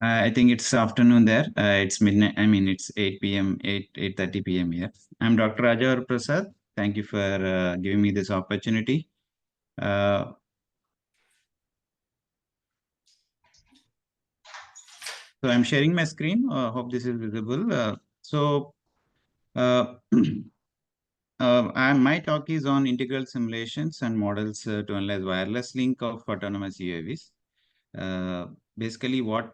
I think it's afternoon there. It's midnight. I mean, it's 8 p.m., 8:30 p.m. here. I'm Dr. Vara Prasad. Thank you for giving me this opportunity. Uh, so I'm sharing my screen. Hope this is visible. Uh, my talk is on integral simulations and models to analyze wireless link of autonomous UAVs. Uh, Basically, what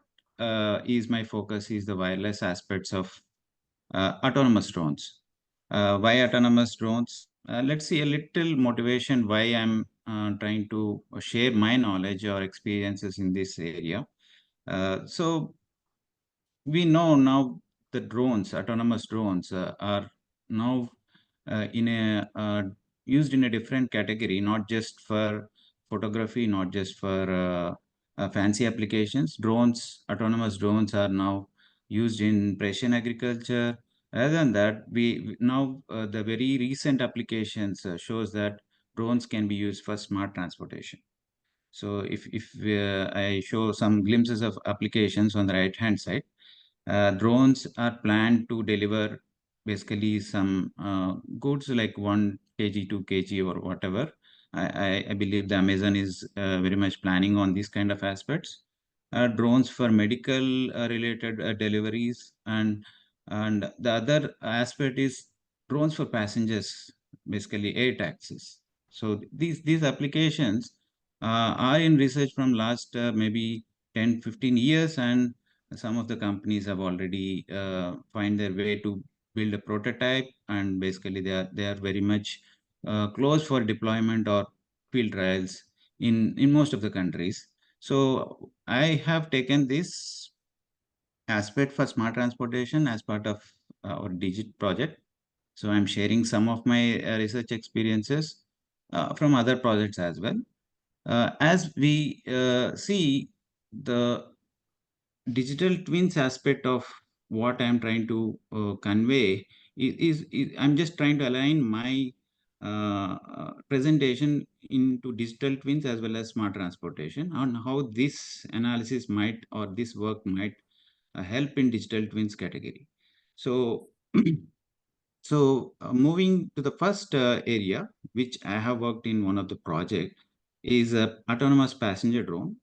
is my focus is the wireless aspects of autonomous drones. Why autonomous drones? Let's see a little motivation why I'm trying to share my knowledge or experiences in this area. So we know now the drones, autonomous drones, are now in a used in a different category, not just for photography, not just for fancy applications. Drones, autonomous drones, are now used in precision agriculture. Other than that, we now the very recent applications shows that drones can be used for smart transportation. So if I show some glimpses of applications on the right hand side, drones are planned to deliver basically some goods like 1 kg, 2 kg, or whatever. I believe the Amazon is very much planning on these kind of aspects. Drones for medical related deliveries, and the other aspect is drones for passengers, basically air taxis. So these applications are in research from last maybe 10, 15 years, and some of the companies have already find their way to build a prototype, and basically they are very much close for deployment or field trials in most of the countries. So I have taken this aspect for smart transportation as part of our digit project. So I'm sharing some of my research experiences from other projects as well. As we see, the digital twins aspect of what I'm trying to convey is I'm just trying to align my presentation into digital twins as well as smart transportation on how this analysis might or this work might help in digital twins category. So moving to the first area, which I have worked in one of the project, is a autonomous passenger drone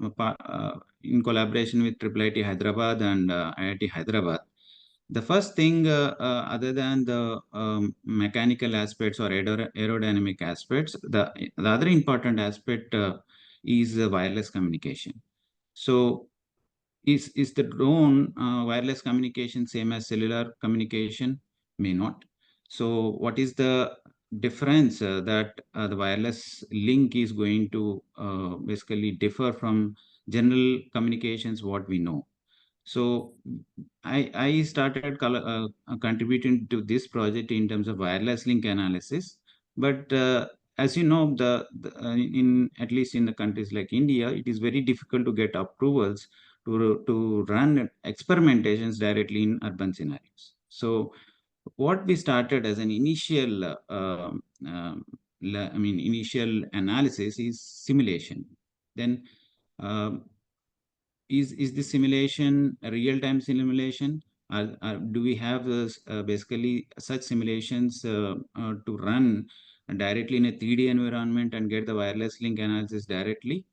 in collaboration with IIIT Hyderabad and IIT Hyderabad. The first thing, other than the mechanical aspects or aerodynamic aspects, the other important aspect is wireless communication. So is the drone wireless communication same as cellular communication? May not. So what is the difference that the wireless link is going to basically differ from general communications what we know? So I started contributing to this project in terms of wireless link analysis. But as you know, in at least in the countries like India, it is very difficult to get approvals to run experimentations directly in urban scenarios. So what we started as an initial initial analysis is simulation. Then um, is this simulation a real-time simulation? Do we have basically such simulations to run directly in a 3D environment and get the wireless link analysis directly?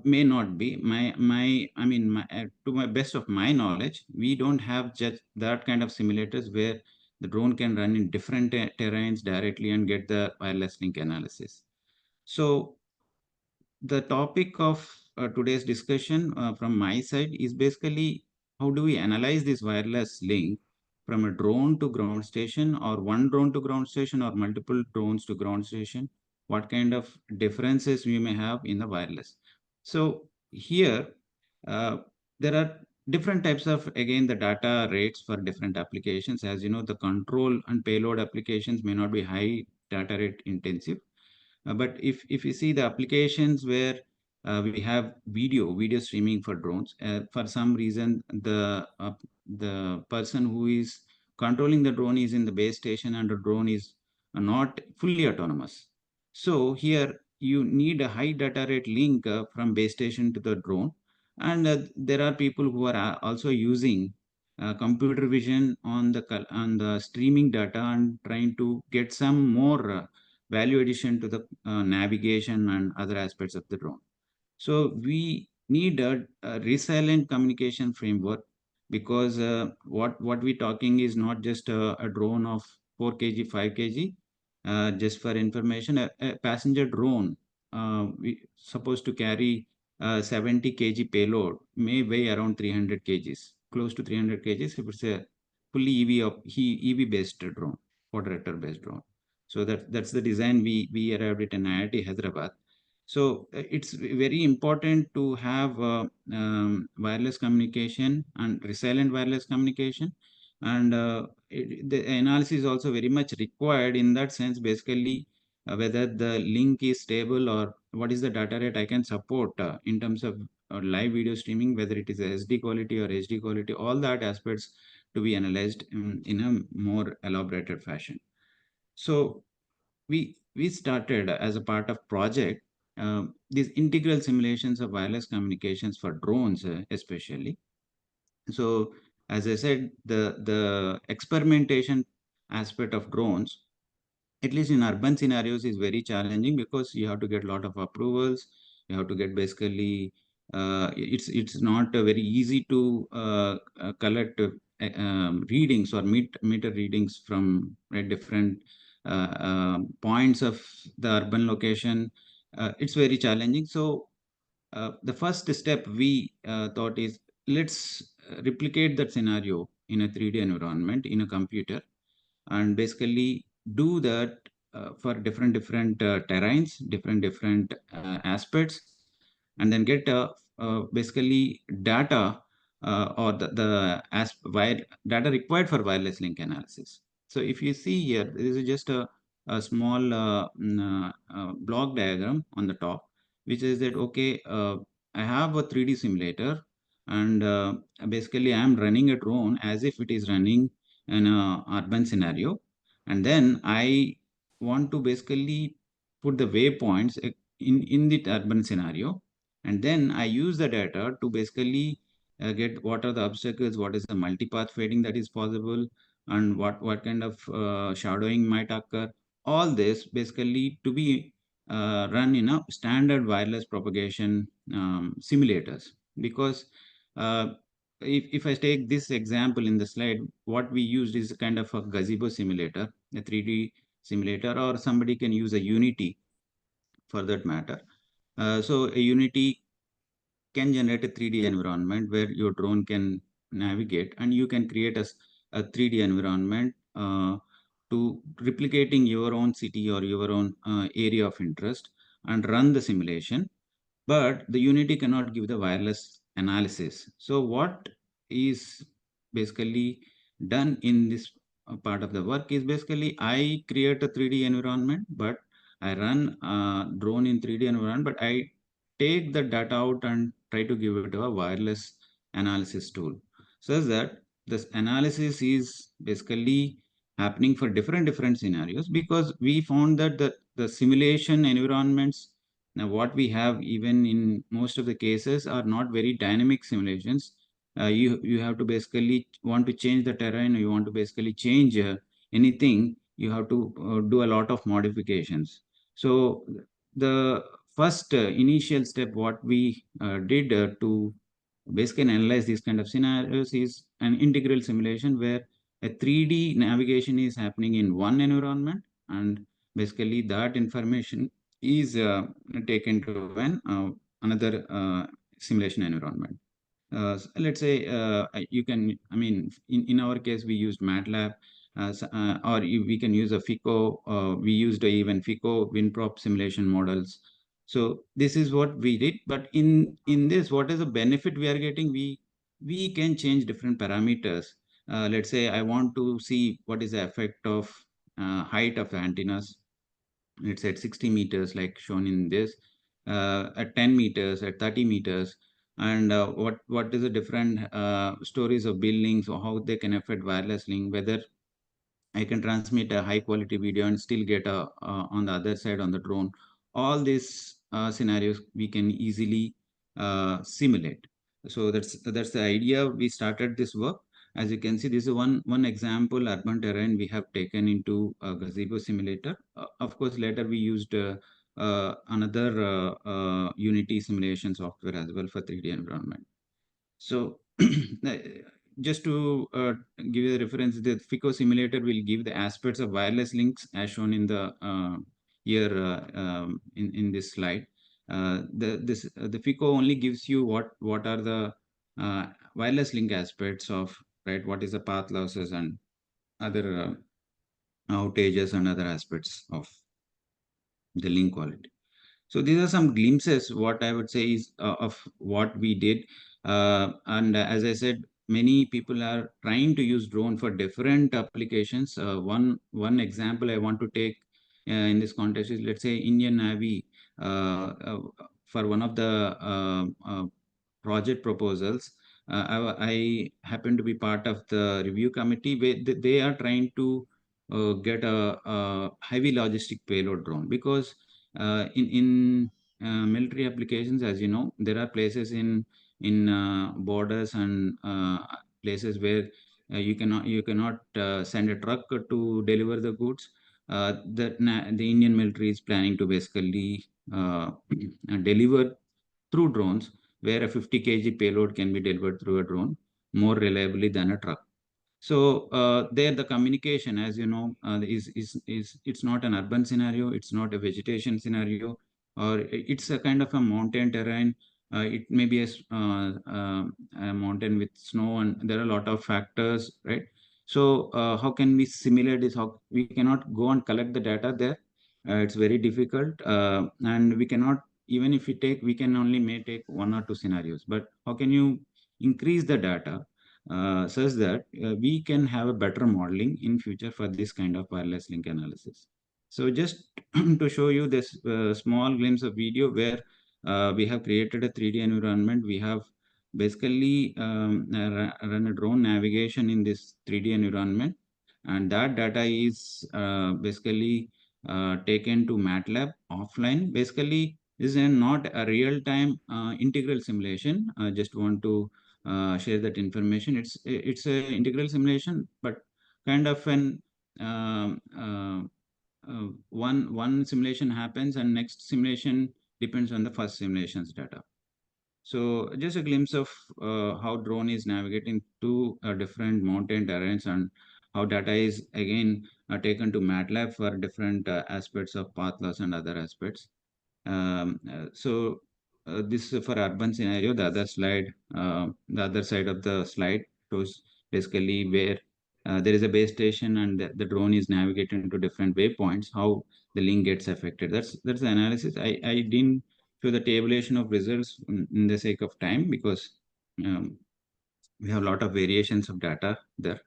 May not be. To my best of my knowledge, we don't have just that kind of simulators where the drone can run in different terrains directly and get the wireless link analysis. So the topic of today's discussion from my side is basically how do we analyze this wireless link from a drone to ground station, or one drone to ground station, or multiple drones to ground station? What kind of differences we may have in the wireless? So here uh, there are different types of, again, the data rates for different applications. As you know, the control and payload applications may not be high data rate intensive, but if you see the applications where we have video streaming for drones, for some reason the person who is controlling the drone is in the base station and the drone is not fully autonomous. So here you need a high data rate link from base station to the drone, And there are people who are also using computer vision on the streaming data and trying to get some more value addition to the navigation and other aspects of the drone. So we need a resilient communication framework, because what we're talking is not just a drone of 4 kg, 5 kg. Just for information, a passenger drone we supposed to carry 70 kg payload may weigh around 300 kgs, close to 300 kgs if it's a fully EV based drone, quadrotor based drone. So that's the design we arrived at in IIT Hyderabad. So it's very important to have wireless communication and resilient wireless communication. And the analysis is also very much required in that sense. Basically, whether the link is stable or what is the data rate I can support in terms of live video streaming, whether it is SD quality or HD quality, all that aspects to be analyzed in a more elaborated fashion. So we started as a part of project these integral simulations of wireless communications for drones, especially. So as I said, the experimentation aspect of drones, at least in urban scenarios, is very challenging, because you have to get a lot of approvals. You have to get basically it's not very easy to collect readings or meter readings from different points of the urban location. It's very challenging. So the first step we thought is, let's replicate that scenario in a 3D environment in a computer, and basically do that for different terrains, different aspects, and then get basically data or the data required for wireless link analysis. So if you see here, this is just a small block diagram on the top, which is that, okay, I have a 3D simulator, and basically I'm running a drone as if it is running in a urban scenario. And then I want to basically put the waypoints in the urban scenario, and then I use the data to basically get what are the obstacles, what is the multipath fading that is possible, and what kind of shadowing might occur. All this basically to be run in a standard wireless propagation simulators. Because uh, if I take this example in the slide, what we used is a kind of a gazebo simulator, a 3D simulator, or somebody can use a Unity for that matter. So a Unity can generate a 3D environment where your drone can navigate, and you can create a 3D environment to replicating your own city or your own area of interest, and run the simulation. But the Unity cannot give the wireless analysis. So what is basically done in this part of the work is, basically I create a 3D environment, but I run drone in 3D environment, but I take the data out and try to give it to a wireless analysis tool, so that this analysis is basically happening for different scenarios. Because we found that the simulation environments now, what we have, even in most of the cases, are not very dynamic simulations. You have to basically want to change the terrain, you want to basically change anything, you have to do a lot of modifications. So the first initial step, what we did to basically analyze these kind of scenarios, is an integral simulation where a 3D navigation is happening in one environment, and basically that information is taken to another simulation environment. Let's say you can, I mean, in our case, we used MATLAB, or we can use a FICO. We used even FICO WinProp simulation models. So this is what we did. But in this, what is the benefit we are getting? We can change different parameters. Let's say I want to see what is the effect of height of antennas. Let's say at 60 meters, like shown in this, at 10 meters, at 30 meters, and what is the different stories of buildings, or how they can affect wireless link, whether I can transmit a high quality video and still get a on the other side on the drone. All these scenarios we can easily simulate. So that's the idea. We started this work. As you can see, this is one example urban terrain we have taken into a gazebo simulator. Of course, later we used another Unity simulation software as well for 3D environment. So just to give you the reference, the FICO simulator will give the aspects of wireless links as shown in the here in this slide. The FICO only gives you what are the wireless link aspects of, right, what is the path losses and other outages and other aspects of the link quality. So these are some glimpses, what I would say is of what we did. And as I said, many people are trying to use drone for different applications. One example I want to take in this context is, let's say, Indian Navy, for one of the project proposals. I happen to be part of the review committee where they are trying to get a heavy logistic payload drone, because in military applications, as you know, there are places in borders and places where you cannot send a truck to deliver the goods. The Indian military is planning to basically deliver through drones, where a 50 kg payload can be delivered through a drone more reliably than a truck. So there, the communication, as you know, is it's not an urban scenario, it's not a vegetation scenario, or it's a kind of a mountain terrain. It may be a mountain with snow, and there are a lot of factors, right? So how can we simulate this? How we cannot go and collect the data there? It's very difficult, and we cannot, even if we can only may take one or two scenarios. But how can you increase the data such that we can have a better modeling in future for this kind of wireless link analysis? So just to show you this small glimpse of video where we have created a 3D environment. We have basically run a drone navigation in this 3D environment, and that data is basically taken to MATLAB offline. Basically, this is not a real-time integral simulation. I just want to share that information. It's a integral simulation, but kind of an one simulation happens and next simulation depends on the first simulation's data. So just a glimpse of how drone is navigating to different mountain terrains, and how data is again taken to MATLAB for different aspects of path loss and other aspects. So this is for urban scenario. The other side of the slide shows basically where there is a base station and the drone is navigating to different waypoints, how the link gets affected. That's the analysis. I didn't show the tabulation of results in the sake of time, because um, we have a lot of variations of data there.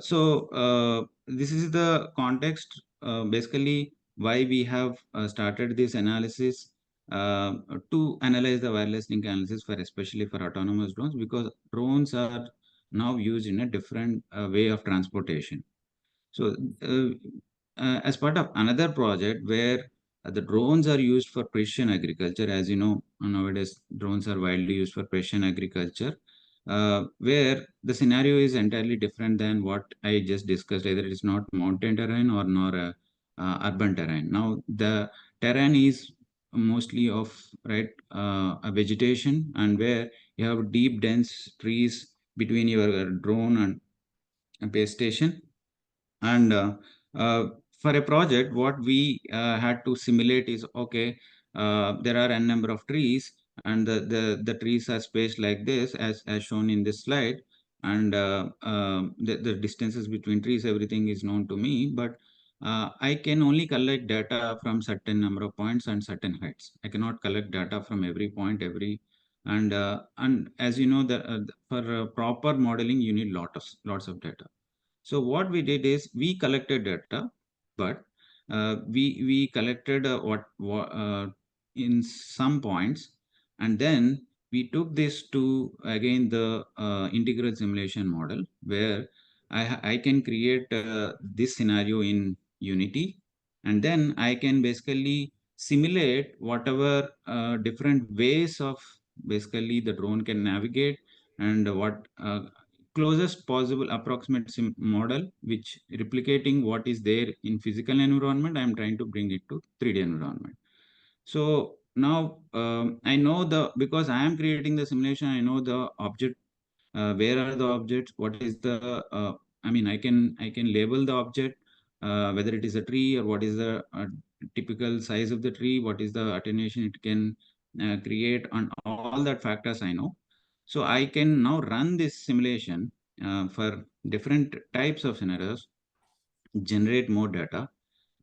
So this is the context, basically why we have started this analysis to analyze the wireless link analysis for, especially for autonomous drones, because drones are now used in a different way of transportation. So, as part of another project where the drones are used for precision agriculture, as you know, nowadays drones are widely used for precision agriculture, where the scenario is entirely different than what I just discussed. Either it is not mountain terrain or nor a urban terrain. Now, the terrain is mostly of, right, a vegetation, and where you have deep, dense trees between your drone and a base station. And uh, for a project, what we had to simulate is, okay, there are n number of trees, and the trees are spaced like this, as shown in this slide. And the distances between trees, everything is known to me, but I can only collect data from certain number of points and certain heights. I cannot collect data from every point, and as you know, for proper modeling, you need lots of data. So what we did is we collected data, but we collected what in some points, and then we took this to again the integral simulation model, where I can create this scenario in Unity, and then I can basically simulate whatever different ways of basically the drone can navigate, and what closest possible approximate model which replicating what is there in physical environment, I'm trying to bring it to 3D environment. So now I know because I am creating the simulation, I know the object, where are the objects, what is the I mean, I can label the object, whether it is a tree, or what is the typical size of the tree, what is the attenuation it can create, and all that factors I know. So I can now run this simulation for different types of scenarios, generate more data,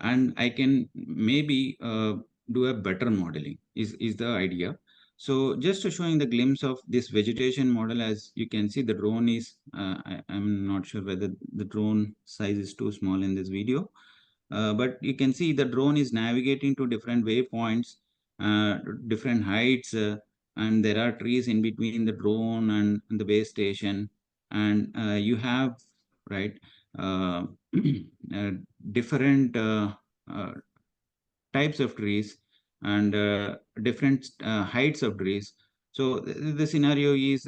and I can maybe do a better modeling is the idea. So just to showing the glimpse of this vegetation model, as you can see, the drone is, I'm not sure whether the drone size is too small in this video, but you can see the drone is navigating to different waypoints, different heights, and there are trees in between the drone and the base station. And you have, right, uh, uh, different uh, types of trees, and different heights of trees. So the scenario is,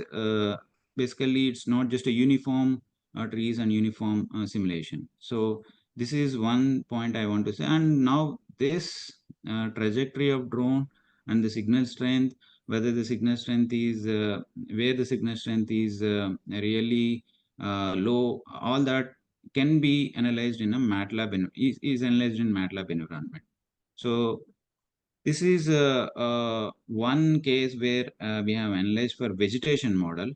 basically it's not just a uniform trees and uniform simulation. So this is one point I want to say. And now this trajectory of drone and the signal strength, whether the signal strength is where the signal strength is really low, all that can be analyzed in a MATLAB, is analyzed in MATLAB environment. So this is one case where we have analyzed for vegetation model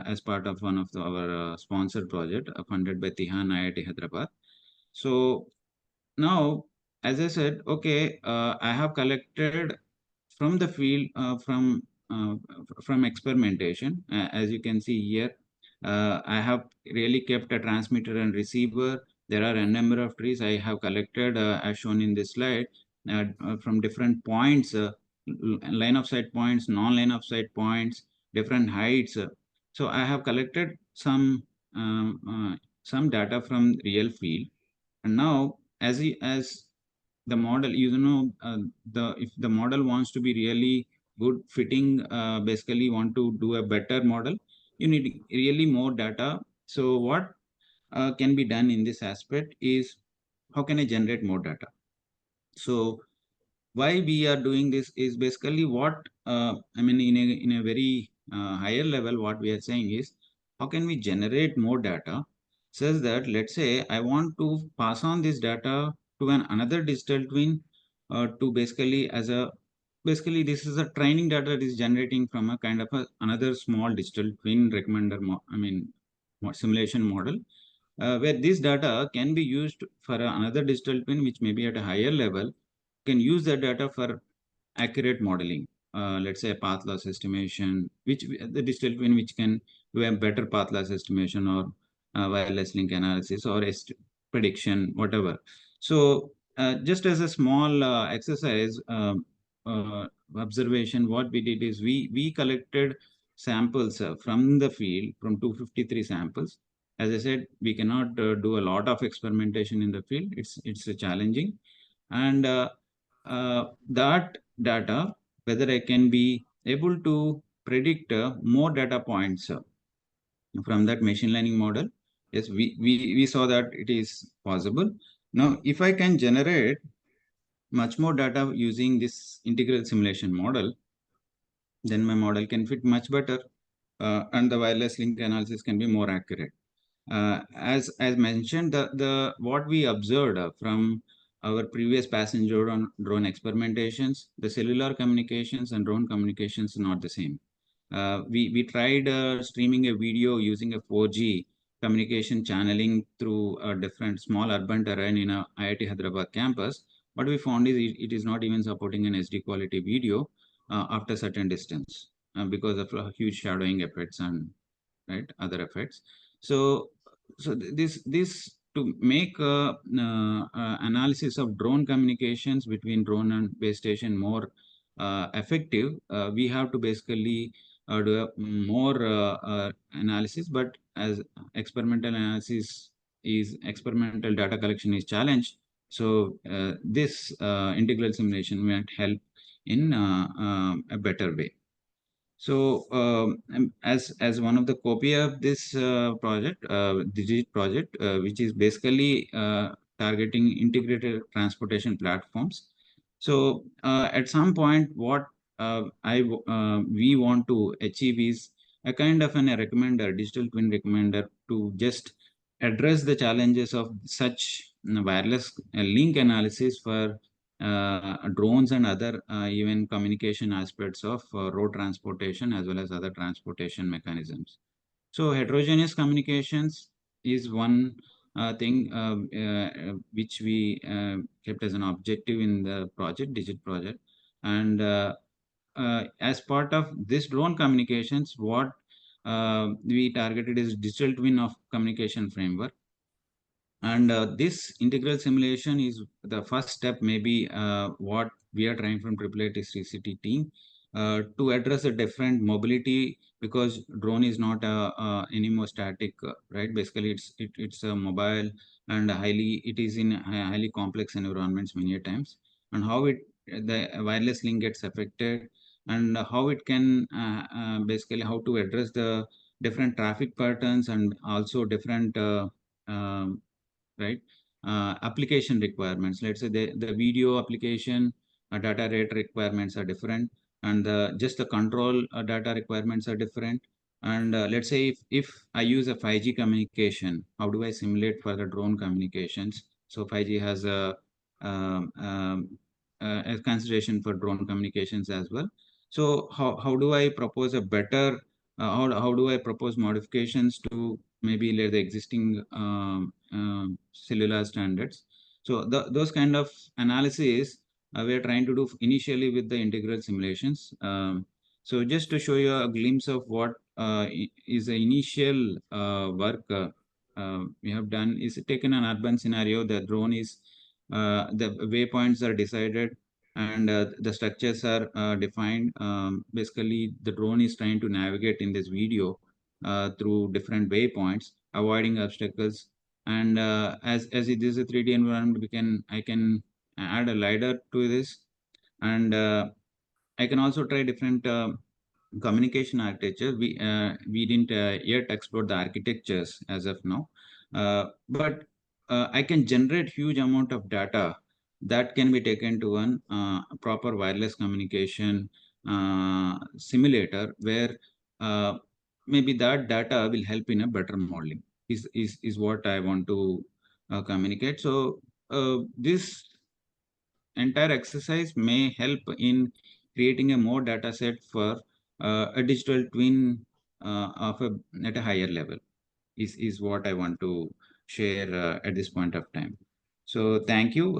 as part of one of our sponsored project funded by Tihan IIT Hyderabad. So now, as I said, okay, I have collected from the field, from experimentation. As you can see here, I have really kept a transmitter and receiver. There are a number of trees I have collected, as shown in this slide, from different points, line of sight points, non-line of sight points, different heights. So I have collected some data from real field. And now, as the model, the if the model wants to be really good fitting, basically want to do a better model, you need really more data. So what can be done in this aspect is, how can I generate more data? So why we are doing this is basically what, I mean, in a very higher level, what we are saying is, how can we generate more data such that, let's say I want to pass on this data to another digital twin, to basically as a, basically this is a training data that is generating from a kind of another small digital twin recommender, simulation model, where this data can be used for another digital twin which may be at a higher level, can use that data for accurate modeling. Let's say path loss estimation, which the digital twin which can do a better path loss estimation, or wireless link analysis, or prediction, whatever. So just as a small exercise, observation, what we did is we collected samples from the field, from 253 samples. As I said, we cannot do a lot of experimentation in the field. It's challenging, and that data, whether I can be able to predict more data points from that machine learning model. Yes, we saw that it is possible. Now, if I can generate much more data using this integral simulation model, then my model can fit much better, and the wireless link analysis can be more accurate. As mentioned, the what we observed from our previous passenger drone experimentations, the cellular communications and drone communications are not the same. We tried streaming a video using a 4G communication channeling through a different small urban terrain in a IIT Hyderabad campus. What we found is it is not even supporting an SD quality video after certain distance, because of huge shadowing effects and, right, other effects. So this to make analysis of drone communications between drone and base station more effective, we have to basically do a more analysis. But as experimental analysis is, experimental data collection is challenged, so this integral simulation might help in a better way. So, as one of the copy of this project, Digit project, which is basically targeting integrated transportation platforms. So, at some point, what we want to achieve is a kind of a recommender, digital twin recommender, to just address the challenges of such wireless link analysis for drones and other even communication aspects of road transportation as well as other transportation mechanisms. So heterogeneous communications is one thing which we kept as an objective in the project, Digit project. And as part of this drone communications, what we targeted is digital twin of communication framework. And this integral simulation is the first step, maybe what we are trying from IIIT Sri City team to address a different mobility, because drone is not anymore static, right? Basically, it's a mobile and it is in highly complex environments many a times, and how the wireless link gets affected, and how it can basically how to address the different traffic patterns and also different um, right? Application requirements. Let's say the video application data rate requirements are different, and just the control data requirements are different. And let's say if I use a 5G communication, how do I simulate for the drone communications? So 5G has um, um, a consideration for drone communications as well. So how do I propose a better how do I propose modifications to maybe like the existing cellular standards? So those kind of analysis we are trying to do initially with the integral simulations. So just to show you a glimpse of what is the initial work we have done is taken an urban scenario. The drone is the waypoints are decided, and the structures are defined. Basically, the drone is trying to navigate in this video through different waypoints, avoiding obstacles. And as it is a 3D environment, I can add a lidar to this, and I can also try different communication architecture. We didn't yet explore the architectures as of now, but I can generate huge amount of data that can be taken to one proper wireless communication simulator, where uh, maybe that data will help in a better modeling. Is what I want to communicate. So this entire exercise may help in creating a more data set for a digital twin of at a higher level, is what I want to share at this point of time. So thank you.